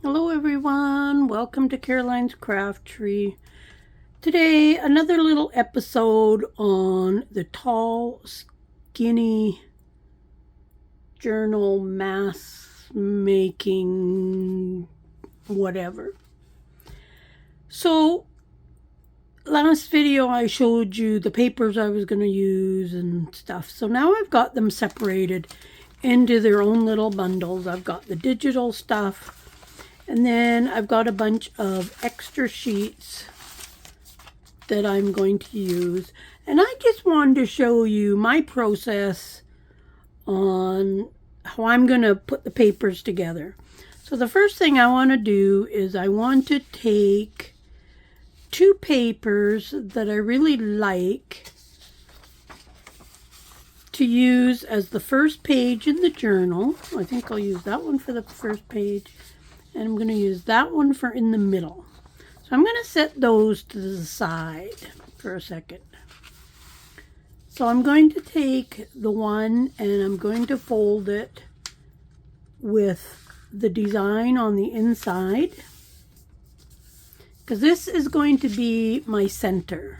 Hello everyone, welcome to Caroline's Craft Tree. Today, another little episode on the tall, skinny journal mass making whatever. So, last video I showed you the papers I was going to use and stuff. So now I've got them separated into their own little bundles. I've got the digital stuff. And then I've got a bunch of extra sheets that I'm going to use. And I just wanted to show you my process on how I'm going to put the papers together. So the first thing I want to do is I want to take two papers that I really like to use as the first page in the journal. I think I'll use that one for the first page. And I'm going to use that one for in the middle. So I'm going to set those to the side for a second. So I'm going to take the one and I'm going to fold it with the design on the inside, because this is going to be my center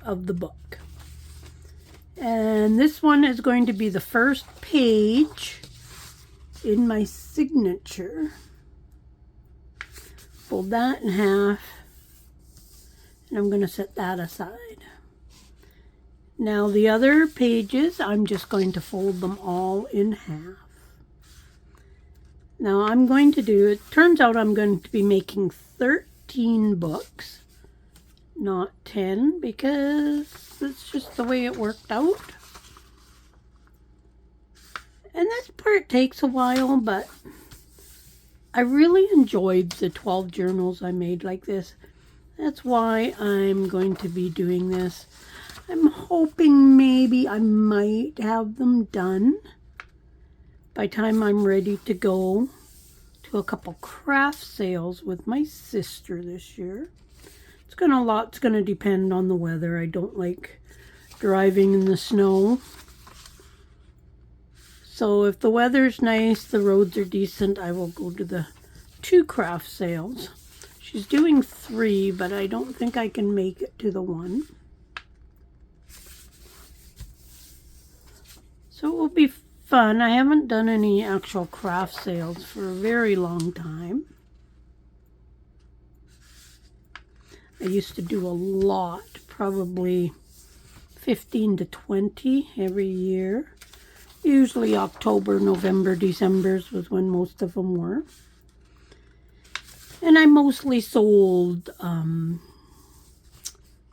of the book. And this one is going to be the first page in my signature. Fold that in half, and I'm going to set that aside. Now the other pages, I'm just going to fold them all in half. Now I'm going to do, it turns out I'm going to be making 13 books, not 10, because that's just the way it worked out. And this part takes a while, but I really enjoyed the 12 journals I made like this. That's why I'm going to be doing this. I'm hoping maybe I might have them done by the time I'm ready to go to a couple craft sales with my sister this year. It's gonna depend on the weather. I don't like driving in the snow. So if the weather's nice, the roads are decent, I will go to the 2 craft sales. She's doing 3, but I don't think I can make it to the 1. So it will be fun. I haven't done any actual craft sales for a very long time. I used to do a lot, probably 15 to 20 every year. Usually October, November, December was when most of them were. And I mostly sold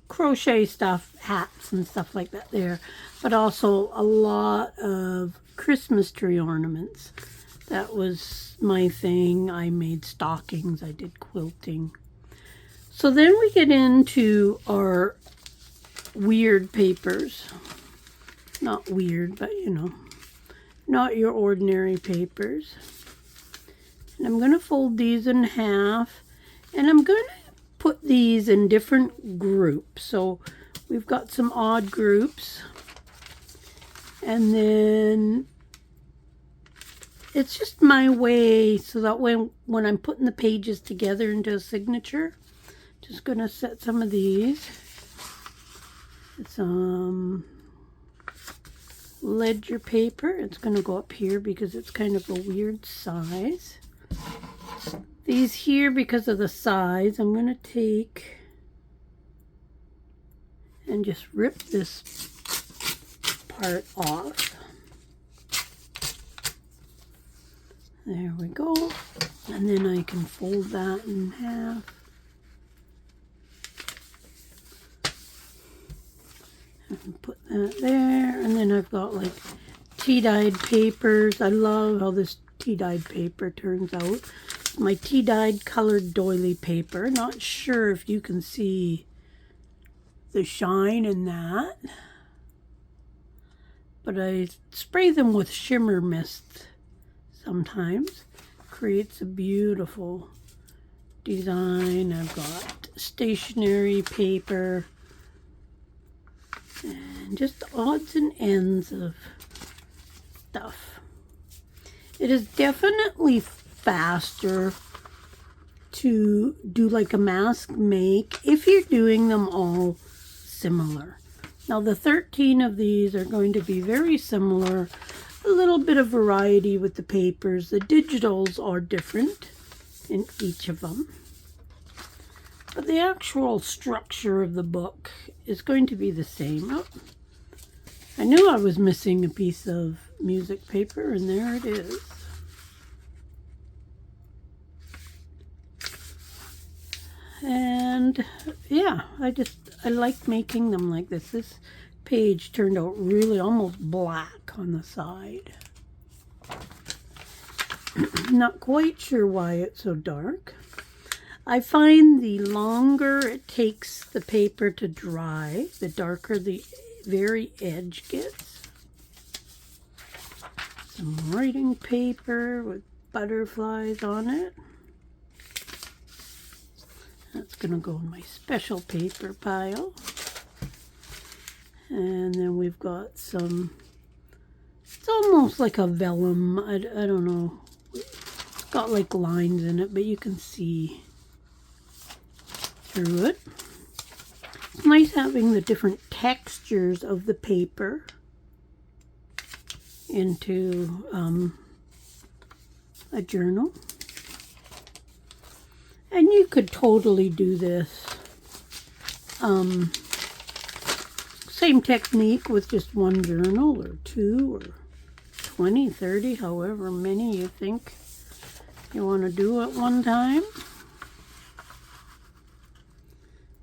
crochet stuff, hats and stuff like that there. But also a lot of Christmas tree ornaments. That was my thing. I made stockings. I did quilting. So then we get into our weird papers. Not weird, but you know. Not your ordinary papers. And I'm going to fold these in half, and I'm going to put these in different groups. So we've got some odd groups, and then it's just my way, so that way when I'm putting the pages together into a signature, just going to set some of these. It's ledger paper. It's going to go up here because it's kind of a weird size. These here, because of the size, I'm going to take and just rip this part off. There we go. And then I can fold that in half. And put that there, and then I've got like tea-dyed papers. I love how this tea-dyed paper turns out. My tea-dyed colored doily paper. Not sure if you can see the shine in that, but I spray them with shimmer mist sometimes. Creates a beautiful design. I've got stationery paper and just odds and ends of stuff. It is definitely faster to do like a mask make if you're doing them all similar. Now the 13 of these are going to be very similar, a little bit of variety with the papers. The digitals are different in each of them, but the actual structure of the book is going to be the same. Oh, I knew I was missing a piece of music paper, and there it is. And yeah, I like making them like this. This page turned out really almost black on the side. Not quite sure why it's so dark. I find the longer it takes the paper to dry, the darker the very edge gets. Some writing paper with butterflies on it. That's going to go in my special paper pile. And then we've got some, it's almost like a vellum. I don't know. It's got like lines in it, but you can see through it. It's nice having the different textures of the paper into a journal. And you could totally do this same technique with just one journal or two or 20, 30, however many you think you want to do at one time.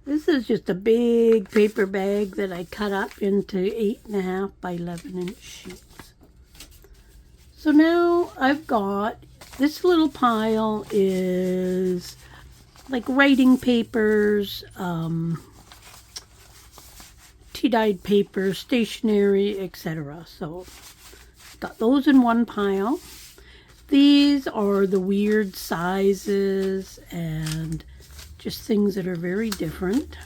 This is just a big paper bag that I cut up into 8.5 by 11 inch sheets. So now I've got this little pile is like writing papers, tea-dyed paper, stationery, etc. So got those in one pile. These are the weird sizes and just things that are very different.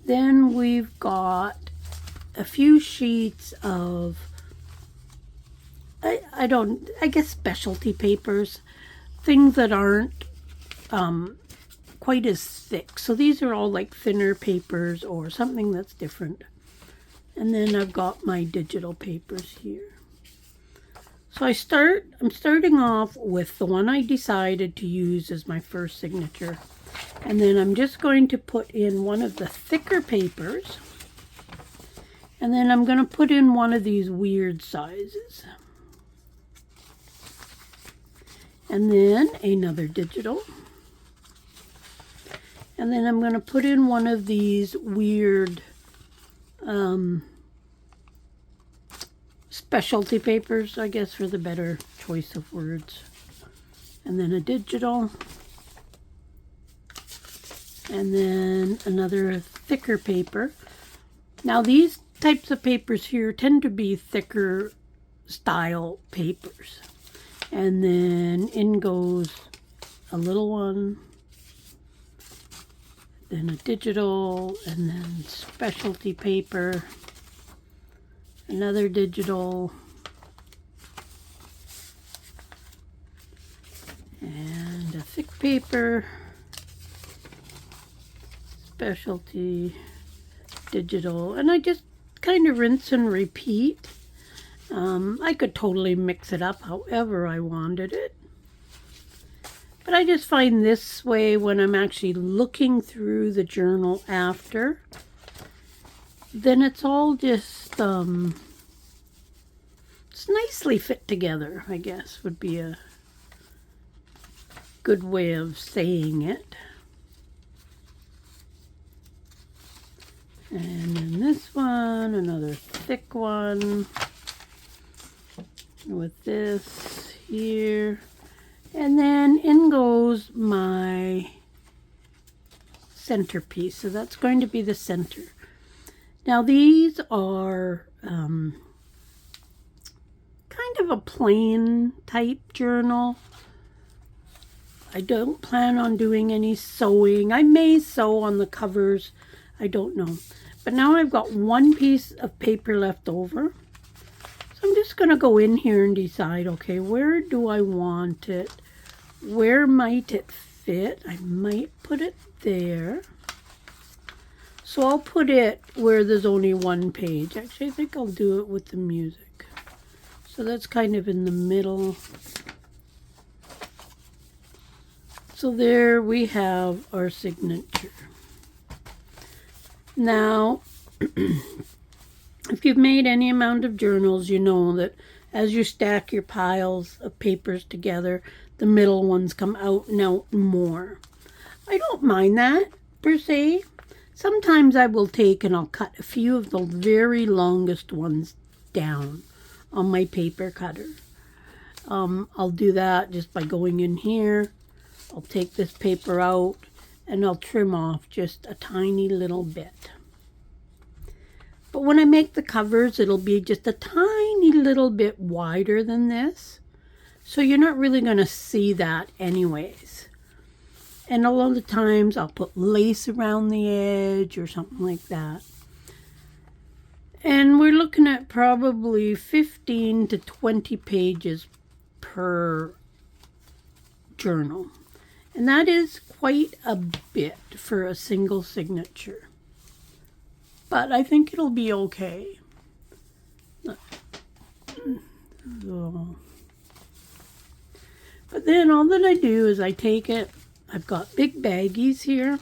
Then we've got a few sheets of, I guess specialty papers, things that aren't quite as thick. So these are all like thinner papers or something that's different. And then I've got my digital papers here. So I'm starting off with the one I decided to use as my first signature. And then I'm just going to put in one of the thicker papers. And then I'm going to put in one of these weird sizes. And then another digital. And then I'm going to put in one of these weird specialty papers, I guess, for the better choice of words. And then a digital. And then another thicker paper. Now these types of papers here tend to be thicker style papers. And then in goes a little one, then a digital, and then specialty paper, another digital, and a thick paper, specialty, digital, and I just kind of rinse and repeat. I could totally mix it up however I wanted it. But I just find this way when I'm actually looking through the journal after, then it's all just, it's nicely fit together, I guess, would be a good way of saying it. And then this one, another thick one with this here. And then in goes my centerpiece. So that's going to be the center. Now these are kind of a plain type journal. I don't plan on doing any sewing. I may sew on the covers. I don't know. But now I've got one piece of paper left over. So I'm just going to go in here and decide, okay, where do I want it where might it fit? I might put it there. So I'll put it where there's only one page. Actually, I think I'll do it with the music. So that's kind of in the middle. So there we have our signature. Now, if you've made any amount of journals, you know that as you stack your piles of papers together, the middle ones come out and out more. I don't mind that, per se. Sometimes I will take and I'll cut a few of the very longest ones down on my paper cutter. I'll do that just by going in here. I'll take this paper out and I'll trim off just a tiny little bit. But when I make the covers, it'll be just a tiny little bit wider than this. So you're not really going to see that anyways. And a lot of times I'll put lace around the edge or something like that. And we're looking at probably 15 to 20 pages per journal. And that is quite a bit for a single signature. But I think it'll be okay. So. But then all that I do is I take it, I've got big baggies here,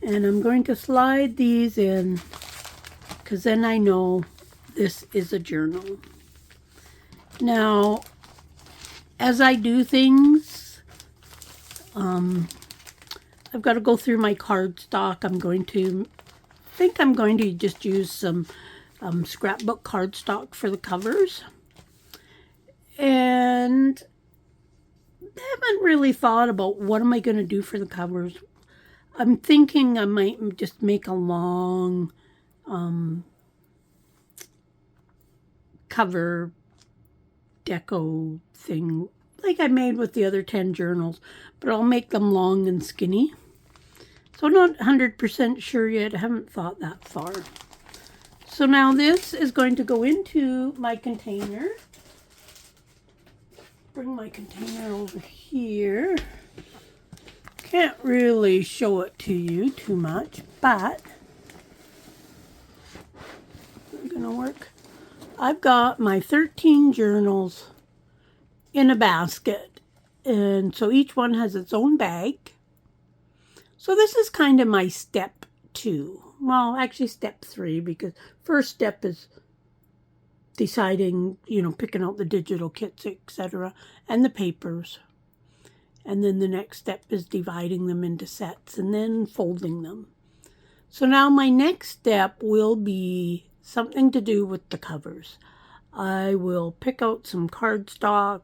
and I'm going to slide these in because then I know this is a journal. Now, as I do things, I've got to go through my cardstock. I'm going to just use some scrapbook cardstock for the covers. And I haven't really thought about what am I going to do for the covers. I'm thinking I might just make a long cover deco thing like I made with the other 10 journals, but I'll make them long and skinny. So I'm not 100% sure yet. I haven't thought that far. So now this is going to go into my container. Bring my container over here. Can't really show it to you too much, but it's gonna work. I've got my 13 journals in a basket, and so each one has its own bag. So this is kind of my step 2. Well, actually step 3, because first step is deciding, picking out the digital kits, etc., and the papers. And then the next step is dividing them into sets and then folding them. So now my next step will be something to do with the covers. I will pick out some cardstock.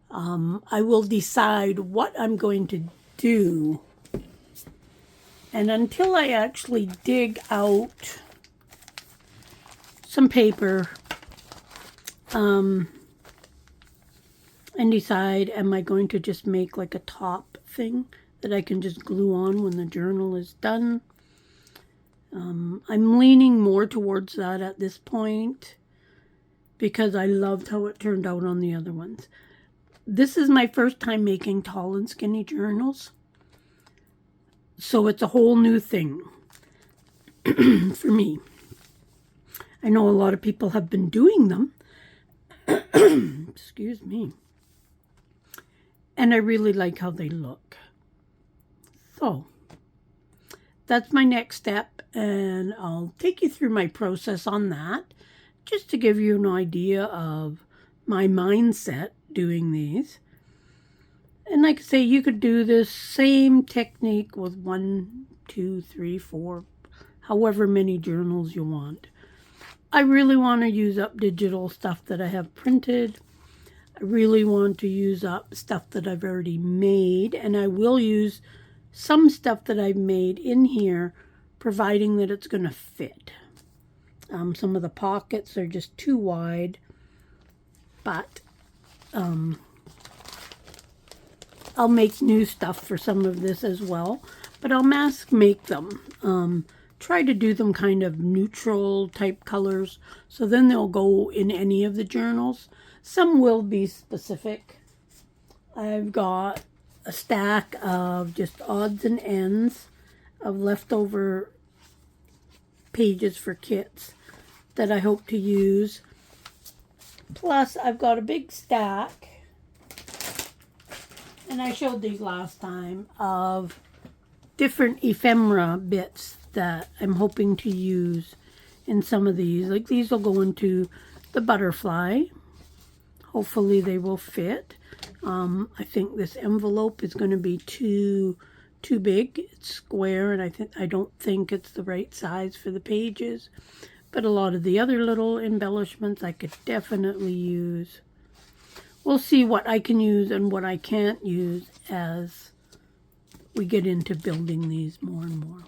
I will decide what I'm going to do. And until I actually dig out some paper and decide, am I going to just make like a top thing that I can just glue on when the journal is done? I'm leaning more towards that at this point because I loved how it turned out on the other ones. This is my first time making tall and skinny journals, so it's a whole new thing for me. I know a lot of people have been doing them. Excuse me. And I really like how they look. So, that's my next step, and I'll take you through my process on that, just to give you an idea of my mindset doing these. And like I say, you could do this same technique with 1, 2, 3, 4, however many journals you want. I really want to use up digital stuff that I have printed. I really want to use up stuff that I've already made, and I will use some stuff that I've made in here, providing that it's going to fit. Some of the pockets are just too wide, but I'll make new stuff for some of this as well, but I'll mask make them. Try to do them kind of neutral type colors, so then they'll go in any of the journals. Some will be specific, I've got a stack of just odds and ends of leftover pages for kits that I hope to use. Plus, I've got a big stack, and I showed these last time, of different ephemera bits that I'm hoping to use in some of these. Like these will go into the butterfly. Hopefully they will fit. I think this envelope is going to be too big. It's square, and I don't think it's the right size for the pages. But a lot of the other little embellishments I could definitely use. We'll see what I can use and what I can't use as we get into building these more and more.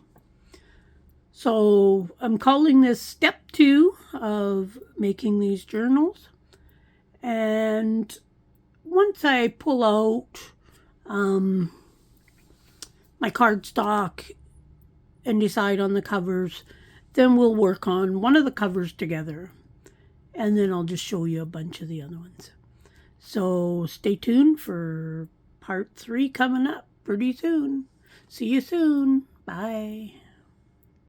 So I'm calling this step 2 of making these journals. And once I pull out my cardstock and decide on the covers, then we'll work on one of the covers together. And then I'll just show you a bunch of the other ones. So stay tuned for part 3 coming up pretty soon. See you soon. Bye.